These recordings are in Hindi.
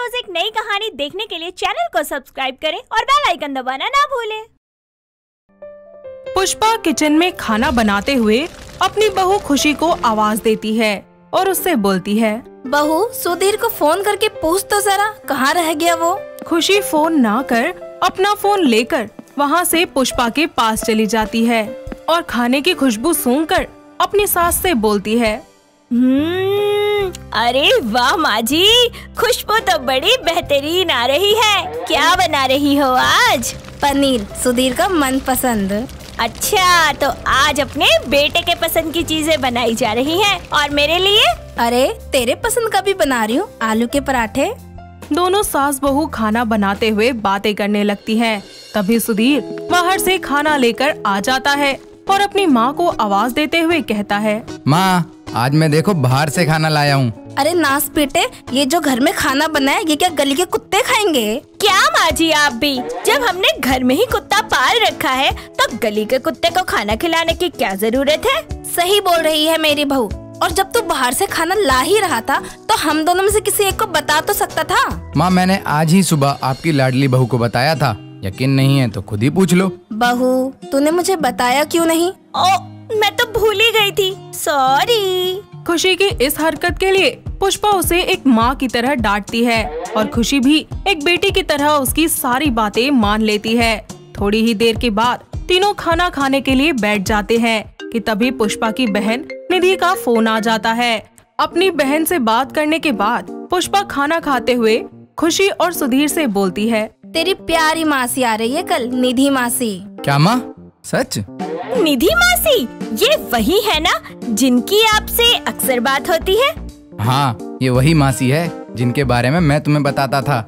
रोज एक नई कहानी देखने के लिए चैनल को सब्सक्राइब करें और बेल आइकन दबाना ना भूलें। पुष्पा किचन में खाना बनाते हुए अपनी बहू खुशी को आवाज देती है और उससे बोलती है, बहू सुधीर को फोन करके पूछ तो जरा कहाँ रह गया वो। खुशी फोन ना कर अपना फोन लेकर वहाँ से पुष्पा के पास चली जाती है और खाने की खुशबू सूंघकर अपनी सास से बोलती है, अरे वाह माँ जी, खुशबू तो बड़ी बेहतरीन आ रही है। क्या बना रही हो आज? पनीर, सुधीर का मनपसंद। अच्छा, तो आज अपने बेटे के पसंद की चीजें बनाई जा रही हैं और मेरे लिए? अरे तेरे पसंद का भी बना रही हूँ, आलू के पराठे। दोनों सास बहू खाना बनाते हुए बातें करने लगती हैं। तभी सुधीर बाहर से खाना लेकर आ जाता है और अपनी माँ को आवाज देते हुए कहता है, माँ आज मैं देखो बाहर से खाना लाया हूँ। अरे नास बेटे, ये जो घर में खाना बना है ये क्या गली के कुत्ते खाएंगे? क्या माँ जी आप भी, जब हमने घर में ही कुत्ता पाल रखा है तो गली के कुत्ते को खाना खिलाने की क्या जरूरत है? सही बोल रही है मेरी बहू। और जब तू बाहर से खाना ला ही रहा था तो हम दोनों में से किसी एक को बता तो सकता था। माँ मैंने आज ही सुबह आपकी लाडली बहू को बताया था, यकीन नहीं है तो खुद ही पूछ लो। बहू तूने मुझे बताया क्यों नहीं? मैं तो भूल ही गई थी, सॉरी। खुशी की इस हरकत के लिए पुष्पा उसे एक माँ की तरह डांटती है और खुशी भी एक बेटी की तरह उसकी सारी बातें मान लेती है। थोड़ी ही देर के बाद तीनों खाना खाने के लिए बैठ जाते हैं कि तभी पुष्पा की बहन निधि का फोन आ जाता है। अपनी बहन से बात करने के बाद पुष्पा खाना खाते हुए खुशी और सुधीर से बोलती है, तेरी प्यारी मासी आ रही है कल, निधि मासी। क्या माँ, सच? निधि मासी, ये वही है ना जिनकी आपसे अक्सर बात होती है? हाँ, ये वही मासी है जिनके बारे में मैं तुम्हें बताता था।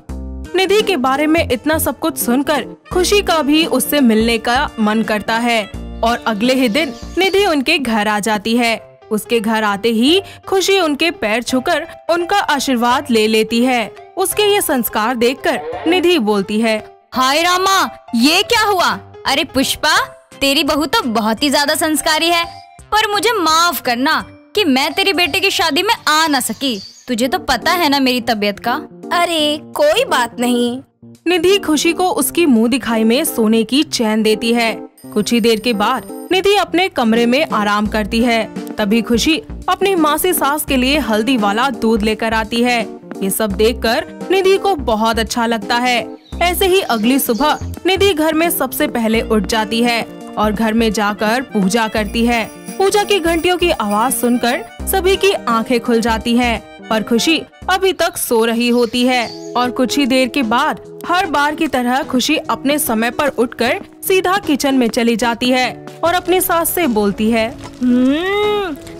निधि के बारे में इतना सब कुछ सुनकर खुशी का भी उससे मिलने का मन करता है और अगले ही दिन निधि उनके घर आ जाती है। उसके घर आते ही खुशी उनके पैर छूकर उनका आशीर्वाद ले लेती है। उसके ये संस्कार देखकर निधि बोलती है, हाय रामा, ये क्या हुआ? अरे पुष्पा, तेरी बहू तो बहुत ही ज्यादा संस्कारी है, पर मुझे माफ करना कि मैं तेरी बेटे की शादी में आ न सकी। तुझे तो पता है ना मेरी तबीयत का। अरे कोई बात नहीं। निधि खुशी को उसकी मुंह दिखाई में सोने की चैन देती है। कुछ ही देर के बाद निधि अपने कमरे में आराम करती है। तभी खुशी अपनी मासी सास के लिए हल्दी वाला दूध लेकर आती है। ये सब देखकर निधि को बहुत अच्छा लगता है। ऐसे ही अगली सुबह निधि घर में सबसे पहले उठ जाती है और घर में जाकर पूजा करती है। पूजा की घंटियों की आवाज सुनकर सभी की आंखें खुल जाती हैं, पर खुशी अभी तक सो रही होती है। और कुछ ही देर के बाद हर बार की तरह खुशी अपने समय पर उठकर सीधा किचन में चली जाती है और अपनी सास से बोलती है,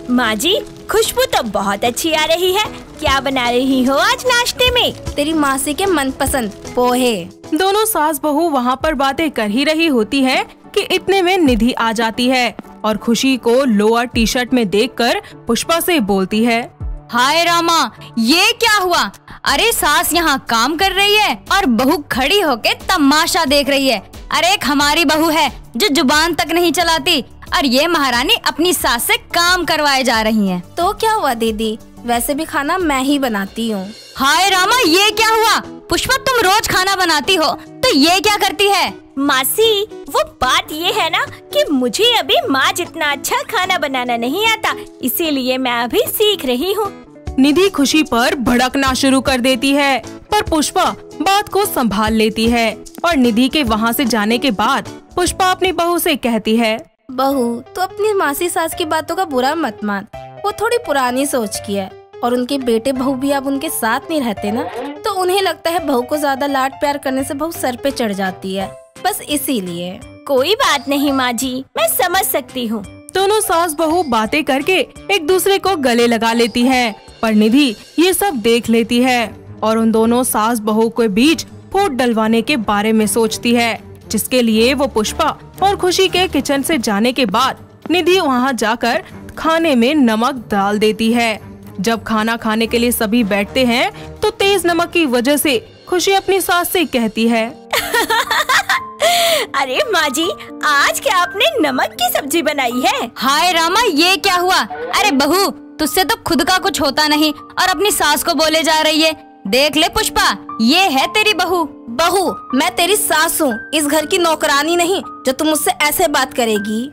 माँ जी, खुशबू तो बहुत अच्छी आ रही है। क्या बना रही हो आज नाश्ते में? तेरी मासी के मनपसंद पोहे। दोनों सास बहू वहाँ पर बातें कर ही रही होती है कि इतने में निधि आ जाती है और खुशी को लोअर टी शर्ट में देखकर पुष्पा से बोलती है, हाय रामा, ये क्या हुआ? अरे सास यहाँ काम कर रही है और बहू खड़ी होके तमाशा देख रही है। अरे एक हमारी बहू है जो जुबान तक नहीं चलाती और ये महारानी अपनी सास से काम करवाए जा रही है। तो क्या हुआ दीदी, वैसे भी खाना मैं ही बनाती हूँ। हाय रामा, ये क्या हुआ? पुष्पा तुम रोज खाना बनाती हो तो ये क्या करती है? मासी, वो बात ये है ना कि मुझे अभी माँ जितना अच्छा खाना बनाना नहीं आता, इसीलिए मैं अभी सीख रही हूँ। निधि खुशी पर भड़कना शुरू कर देती है, पर पुष्पा बात को संभाल लेती है और निधि के वहाँ से जाने के बाद पुष्पा अपनी बहू से कहती है, बहू तो अपनी मासी सास की बातों का बुरा मत मान, वो थोड़ी पुरानी सोच की है और उनके बेटे बहू भी अब उनके साथ नहीं रहते ना, तो उन्हें लगता है बहू को ज्यादा लाड प्यार करने से बहू सर पे चढ़ जाती है, बस इसीलिए। कोई बात नहीं माँ जी, मैं समझ सकती हूँ। दोनों सास बहू बातें करके एक दूसरे को गले लगा लेती है, पर निधि ये सब देख लेती है और उन दोनों सास बहू के बीच फूट डलवाने के बारे में सोचती है, जिसके लिए वो पुष्पा और खुशी के किचन से जाने के बाद निधि वहाँ जाकर खाने में नमक डाल देती है। जब खाना खाने के लिए सभी बैठते हैं तो तेज नमक की वजह से खुशी अपनी सास से कहती है, अरे माँ जी, आज क्या आपने नमक की सब्जी बनाई है? हाय रामा, ये क्या हुआ? अरे बहू, तुझसे तो खुद का कुछ होता नहीं और अपनी सास को बोले जा रही है। देख ले पुष्पा, ये है तेरी बहू। बहू, मैं तेरी सास हूँ, इस घर की नौकरानी नहीं जो तुम मुझसे ऐसे बात करेगी।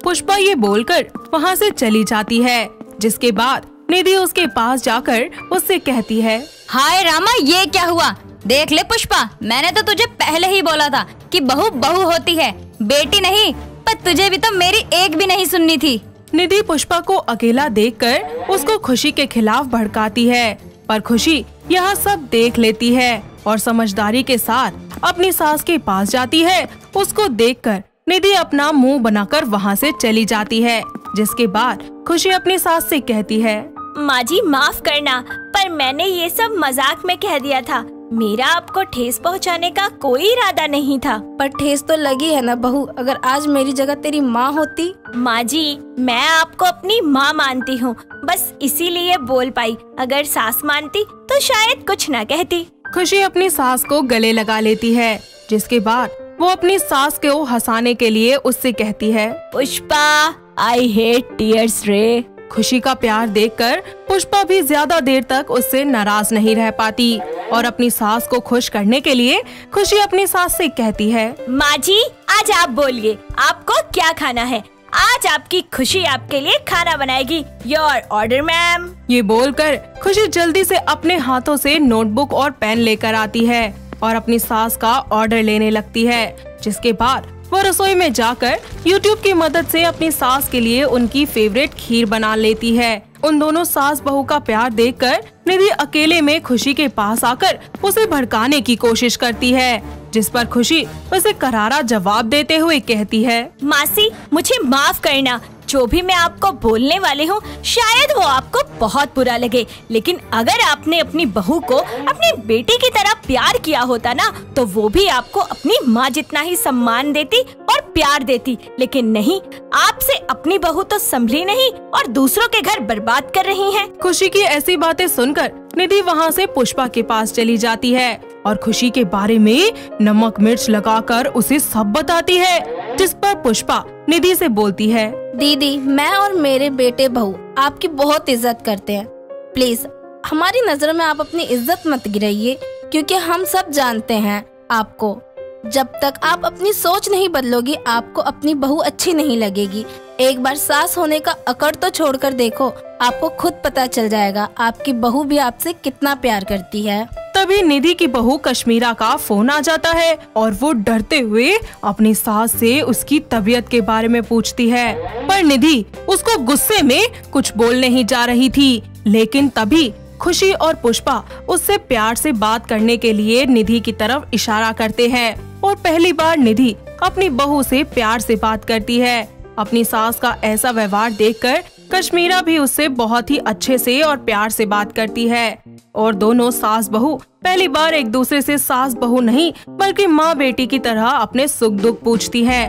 पुष्पा ये बोलकर वहाँ से चली जाती है, जिसके बाद निधि उसके पास जाकर उससे कहती है, हाय रामा, ये क्या हुआ? देख ले पुष्पा, मैंने तो तुझे पहले ही बोला था कि बहू बहू होती है, बेटी नहीं। पर तुझे भी तो मेरी एक भी नहीं सुननी थी। निधि पुष्पा को अकेला देखकर उसको खुशी के खिलाफ भड़काती है, पर खुशी यह सब देख लेती है और समझदारी के साथ अपनी सास के पास जाती है। उसको देखकर निधि अपना मुंह बनाकर वहाँ से चली जाती है, जिसके बाद खुशी अपनी सास से कहती है, माँ जी माफ करना, पर मैंने ये सब मजाक में कह दिया था। मेरा आपको ठेस पहुँचाने का कोई इरादा नहीं था। पर ठेस तो लगी है ना बहू, अगर आज मेरी जगह तेरी माँ होती। माँ जी, मैं आपको अपनी माँ मानती हूँ, बस इसीलिए बोल पाई। अगर सास मानती तो शायद कुछ न कहती। खुशी अपनी सास को गले लगा लेती है, जिसके बाद वो अपनी सास को हंसाने के लिए उससे कहती है, पुष्पा, आई हेट टीयर्स रे। खुशी का प्यार देखकर पुष्पा भी ज्यादा देर तक उससे नाराज नहीं रह पाती और अपनी सास को खुश करने के लिए खुशी अपनी सास से कहती है, माँ जी, आज आप बोलिए, आपको क्या खाना है? आज आपकी खुशी आपके लिए खाना बनाएगी। Your order ma'am. ये बोलकर खुशी जल्दी से अपने हाथों से नोटबुक और पेन लेकर आती है और अपनी सास का ऑर्डर लेने लगती है, जिसके बाद वो रसोई में जाकर YouTube की मदद से अपनी सास के लिए उनकी फेवरेट खीर बना लेती है। उन दोनों सास बहू का प्यार देखकर निधि अकेले में खुशी के पास आकर उसे भड़काने की कोशिश करती है, जिस पर खुशी उसे करारा जवाब देते हुए कहती है, मासी, मुझे माफ करना। जो भी मैं आपको बोलने वाली हूँ शायद वो आपको बहुत बुरा लगे, लेकिन अगर आपने अपनी बहू को अपनी बेटी की तरह प्यार किया होता ना, तो वो भी आपको अपनी माँ जितना ही सम्मान देती और प्यार देती। लेकिन नहीं, आपसे अपनी बहू तो संभली नहीं और दूसरों के घर बर्बाद कर रही हैं। खुशी की ऐसी बातें सुनकर निधि वहाँ से पुष्पा के पास चली जाती है और खुशी के बारे में नमक मिर्च लगाकर उसे सब बताती है, जिस पर पुष्पा निधि से बोलती है, दीदी, मैं और मेरे बेटे बहू आपकी बहुत इज्जत करते हैं। प्लीज हमारी नजरों में आप अपनी इज्जत मत गिराइए, क्योंकि हम सब जानते हैं आपको। जब तक आप अपनी सोच नहीं बदलोगी, आपको अपनी बहू अच्छी नहीं लगेगी। एक बार सास होने का अकड़ तो छोड़कर देखो, आपको खुद पता चल जाएगा आपकी बहू भी आपसे कितना प्यार करती है। तभी निधि की बहू कश्मीरा का फोन आ जाता है और वो डरते हुए अपनी सास से उसकी तबीयत के बारे में पूछती है, पर निधि उसको गुस्से में कुछ बोल नहीं जा रही थी। लेकिन तभी खुशी और पुष्पा उससे प्यार से बात करने के लिए निधि की तरफ इशारा करते हैं और पहली बार निधि अपनी बहू से प्यार से बात करती है। अपनी सास का ऐसा व्यवहार देखकर कश्मीरा भी उससे बहुत ही अच्छे से और प्यार से बात करती है और दोनों सास बहू पहली बार एक दूसरे से सास बहू नहीं बल्कि माँ बेटी की तरह अपने सुख दुख पूछती है।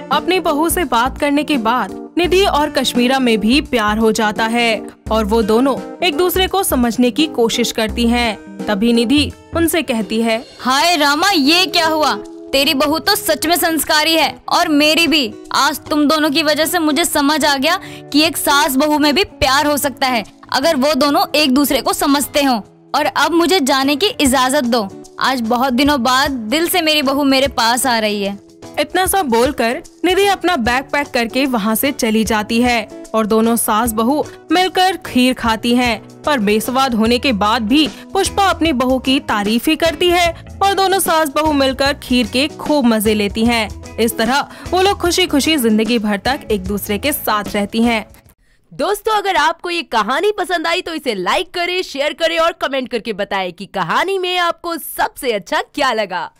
अपनी बहू से बात करने के बाद निधि और कश्मीरा में भी प्यार हो जाता है और वो दोनों एक दूसरे को समझने की कोशिश करती हैं। तभी निधि उनसे कहती है, हाय रामा, ये क्या हुआ? तेरी बहू तो सच में संस्कारी है और मेरी भी। आज तुम दोनों की वजह से मुझे समझ आ गया कि एक सास बहू में भी प्यार हो सकता है अगर वो दोनों एक दूसरे को समझते हों। और अब मुझे जाने की इजाजत दो। आज बहुत दिनों बाद दिल से मेरी बहू मेरे पास आ रही है। इतना सब बोलकर निधि अपना बैग पैक करके वहाँ से चली जाती है और दोनों सास बहू मिलकर खीर खाती हैं। पर बेस्वाद होने के बाद भी पुष्पा अपनी बहू की तारीफ ही करती है और दोनों सास बहू मिलकर खीर के खूब मजे लेती हैं। इस तरह वो लोग खुशी खुशी जिंदगी भर तक एक दूसरे के साथ रहती हैं। दोस्तों, अगर आपको ये कहानी पसंद आई तो इसे लाइक करें, शेयर करें और कमेंट करके बताएं कि कहानी में आपको सबसे अच्छा क्या लगा।